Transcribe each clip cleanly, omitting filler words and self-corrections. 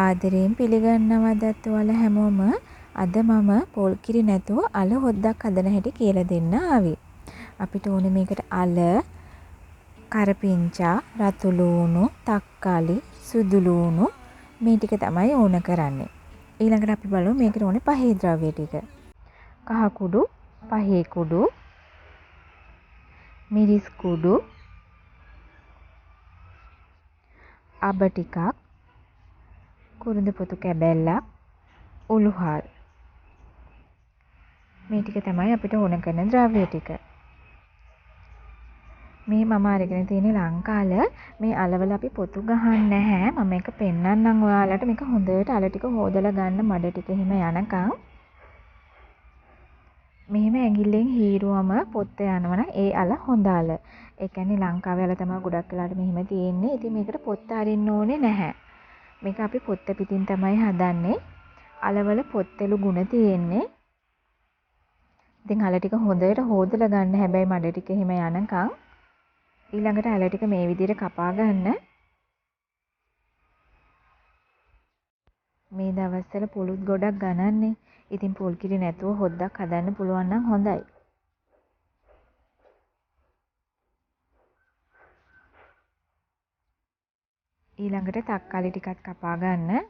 ආදරයෙන් පිළිගන්නවදත් ඔයාලා හැමෝම. අද මම පොල් කිරි නැතුව අල හොද්දක් හදන හැටි කියලා දෙන්න ආවේ. අපිට ඕනේ මේකට අල, කරපිංචා, රතු ලූණු, තක්කාලි, සුදු ලූණු මේ ටික තමයි ඕන කරන්නේ. ඊළඟට අපි බලමු මේකට ඕනේ පහේ ද්‍රව්‍ය ටික. කහ කුඩු, පහේ කුඩු, මිරිස් කුඩු, අබ ටිකක්, කුරුඳ පොතු කැබැල්ලක්, උළුහල්. මේ ටික තමයි අපිට ඕන කරන ද්‍රව්‍ය ටික. මේ මම අරගෙන තියෙන ලංකාල මේ අලවල අපි පොතු ගහන්නේ නැහැ. මම මේක පෙන්නන්නම් ඔයාලට. මේක හොඳට අල ටික හොදලා ගන්න මඩ ටික හිම යනකම්. මෙහෙම ඇඟිල්ලෙන් හීරුවම පොත්ත යනවනම් ඒ අල හොඳ අල. ඒ කියන්නේ ලංකාවේ අල තමයි ගොඩක් වෙලාට මෙහෙම තියෙන්නේ. ඉතින් මේකට පොත්ත අරින්න ඕනේ නැහැ. මේක අපි පොත්ත පිටින් තමයි හදන්නේ. අලවල පොත්තලු ගුණ තියෙන්නේ. ඉතින් අල ටික හොඳට හොදලා ගන්න හැබැයි මඩ ටික හිම යනකම්. ඊළඟට අල ටික මේ විදිහට කපා ගන්න. මේ දවස්වල පුළුත් ගොඩක් ගණන්නේ. ඉතින් පොල් කිරි නැතුව හොද්දක් හදන්න පුළුවන් නම් හොඳයි. ඊළඟට තක්කාලි ටිකක් කපා ගන්න.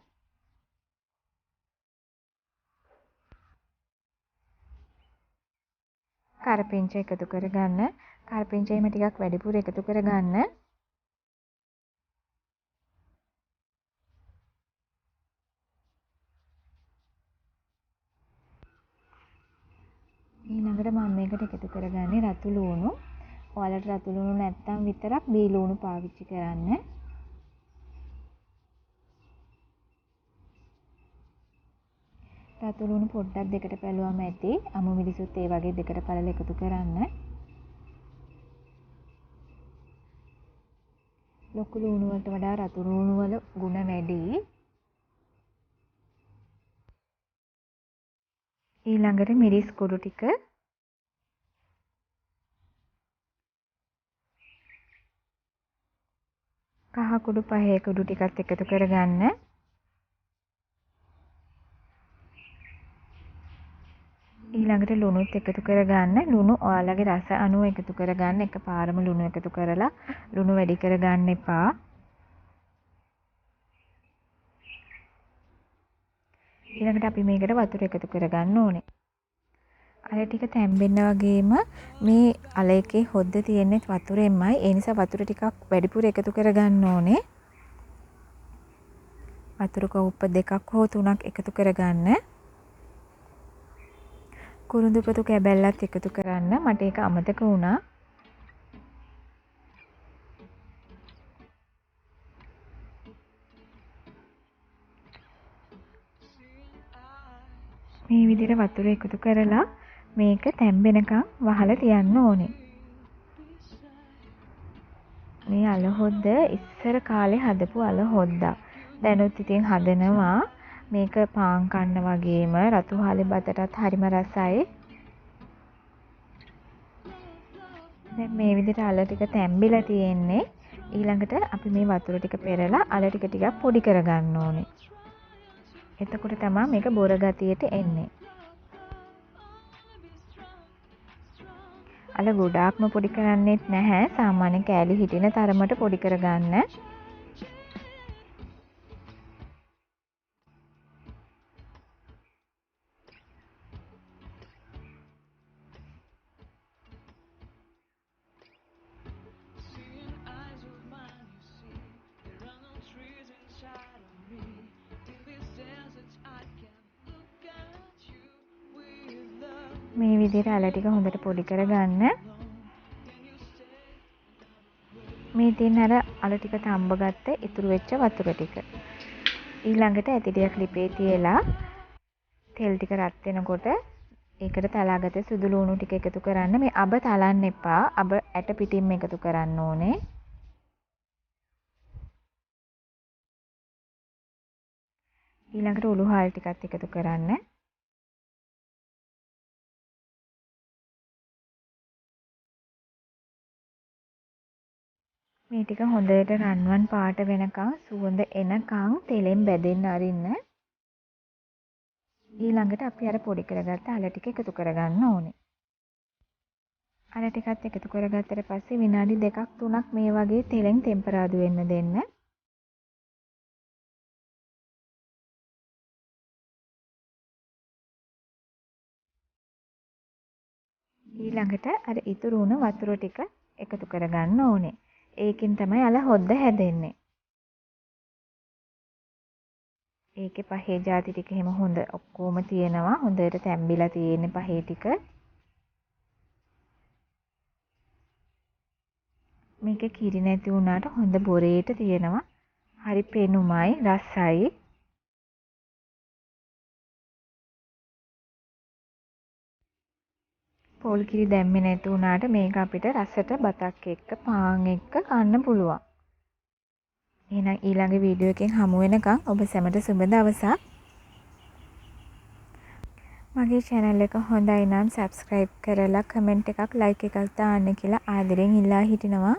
කරපිංචා එකතු කරගන්න. කරපිංචාෙම ටිකක් වැඩිපුර එකතු කරගන්න. ඊළඟට මම මේකට එකතු කරගන්නේ රතු ලූණු. ඔයාලට රතු ලූණු නැත්තම් විතරක් බී ලූණු පාවිච්චි කරන්න. රතු ලූණු පොඩ්ඩක් දෙකට පැලුවම ඇති. අමු මිරිසුත් ඒ වගේ දෙකට පැලලා එකතු කරන්න. ලොකු ලූණු වලට වඩා රතු ලූණු වල ගුණ වැඩි. ඊළඟට මිරිස් කුඩු ටික, කහ කුඩු පහේ කුඩු ටිකත් එකතු කරගන්න. ඊළඟට ලුණුත් එකතු කරගන්න. ලුණු ඔයාලගේ රස අනුව එකතු කරගන්න. එකපාරම ලුණු එකතු කරලා ලුණු වැඩි කරගන්න එපා. ඊළඟට අපි මේකට වතුර එකතු කරගන්න ඕනේ. අල ටික තැම්බෙන්න වගේම මේ අල එකේ හොද්ද තියෙන්නේ වතුරෙන්මයි. ඒ නිසා වතුර ටිකක් වැඩිපුර එකතු කරගන්න ඕනේ. වතුර කෝප්ප 2ක් හෝ 3ක් එකතු කරගන්න. කුරුඳු පොතු කැබැල්ලත් එකතු කරන්න. මට ඒක අමතක වුණා. මේ විදිහට වතුර එකතු කරලා මේක තැම්බෙනකන් වහලා තියන්න ඕනේ. මේ අල හොද්ද ඉස්සර කාලේ හදපු අල හොද්දා. දැනුත් ඉතින් හදනවා. මේක පාන් කන්න වගේම රතු හාලේ බතටත් හරිම රසයි. දැන් මේ විදිහට අල ටික තැම්බිලා තියෙන්නේ. ඊළඟට අපි මේ වතුර ටික පෙරලා අල ටික ටිකක් පොඩි කරගන්න ඕනේ. එතකොට තමයි මේක බොර ගතියට එන්නේ. අල ගොඩාක්ම පොඩි කරන්නේත් නැහැ. සාමාන්‍ය කෑලි හිටින තරමට පොඩි කරගන්න. මේ විදිහට අල ටික හොඳට පොඩි කරගන්න. මේ තියෙන අල ටික තඹ ගත්ත ඉතුරු වෙච්ච වතුර ටික. ඊළඟට ඇති ටික ලිපේ තියලා තෙල් ටික රත් වෙනකොට ඒකට තලාගත සුදු ලූණු ටික එකතු කරන්න. මේ අබ තලන්න එපා. අබ ඇට පිටින්ම එකතු කරන්න ඕනේ. ඊළඟට උළුහල් ටිකත් එකතු කරන්න. මේ ටික හොඳට රන්වන් පාට වෙනකන් සුවඳ එනකන් තෙලෙන් බැදෙන්න අරින්න. ඊළඟට අපි අර පොඩි කරගත්ත අල ටික එකතු කරගන්න ඕනේ. අල ටිකත් එකතු කරගත්තට පස්සේ විනාඩි 2ක් 3ක් මේ වගේ තෙලෙන් ටෙම්පරාදු වෙන්න දෙන්න. ඊළඟට අර ඉතුරු වුණ වතුර ටික එකතු කරගන්න ඕනේ. ඒකෙන් තමයි අල හොද්ද හැදෙන්නේ. ඒකේ පහේ ಜಾති ටික එහෙම හොඳ ඔක්කොම තියෙනවා. හොඳට තැම්බිලා තියෙන්නේ පහේ ටික. මේකේ කිරි නැති වුණාට හොඳ බොරේට තියෙනවා. හරි පෙනුමයි රසයි. පොල් කිරි දැම්මේ නැති වුණාට මේක අපිට රසට බතක් එක්ක පාන් එක්ක කන්න පුළුවන්. එහෙනම් ඊළඟ වීඩියෝ එකෙන් හමු වෙනකන් ඔබ සැමට සුබ දවසක්. මගේ channel එක හොඳයි නම් subscribe කරලා comment එකක් like එකක් දාන්න කියලා ආදරෙන් ඉල්ලා හිටිනවා.